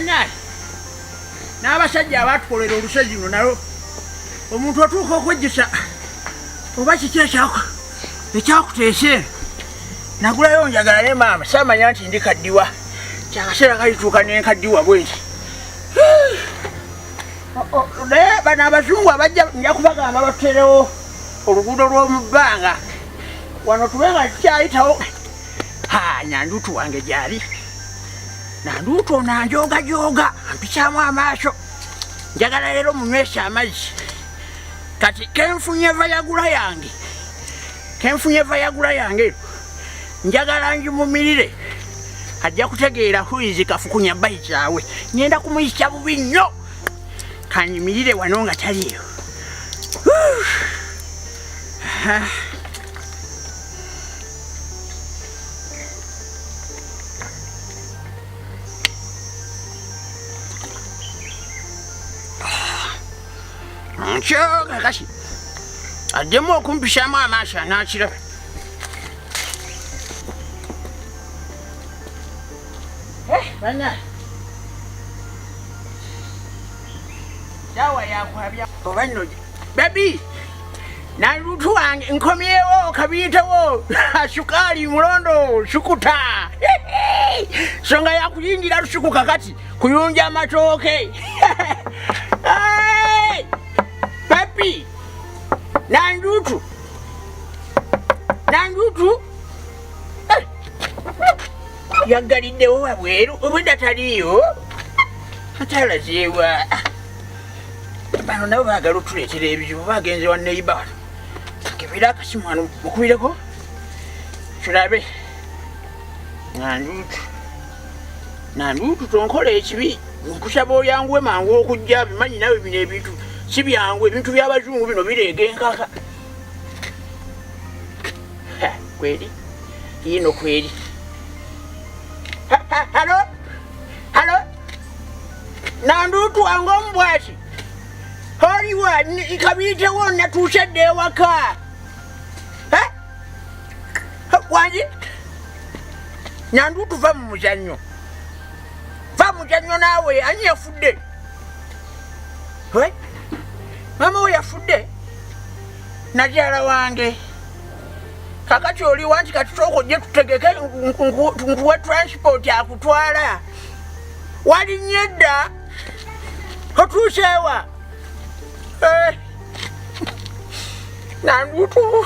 Banyai. N'abasajja abatukolera olusozi luno nalo omuntu atuuka okwejjusa oba kiki ekyakuteese nagulayo njagala ne maama saamanya nti ndi kaddiwa kyakaseera kalituuka nenkaddiwa bwenti naye bano abazungu abajja nja kubagamba batuterewo oluguudo lw'omu bbanga wano tube nga tukyayitawo Nyanduutu wange gyali Nanduutu ono anjoogajooga ampikyamu amaaso njagala leero munywesa amazzi kati kenfunye Viagra yange njagala ngimumirire ajja kutegeera huizi Kafukunya bbayi kyawe ngenda kumuyisa bubi nnyo kanyimirire wano nga taliyo Nchoga kashi addemu okumpishamu amaaso anaakirabe Banyai dawa yakwabya oba nno bebi Nanduutu wange nkomyewo kabiyitewo sukali mulondo sukuta songa yakuyingira lusuku kakati kuyunja amatooke Papi Nanduutu yagaliddewo wabweru obwedda taliyo atalazeewa bano nabo baagala otuleetera ebizibu bagenze wa neiba wano kebera akasimu wano mukubireko tulabe Nanduutu tonkola ekibi nkusaba oyanguwe mangu okujja bimanyi nawe bino ebintu si byangu ebintu by'abazungu bino bireega enkaka kweri yino kweri Halo Nanduutu wange omubwati oliwa kabiyitewo natuuse dda ewaka wangi Nanduutu va mu muzannyo naawe ani yafudde mama we yafudde nakyala wange kakati oliwa nti katusooka ojje tutegeke nkuwe transport akutwala walinnye dda otuuseewa Nanduutu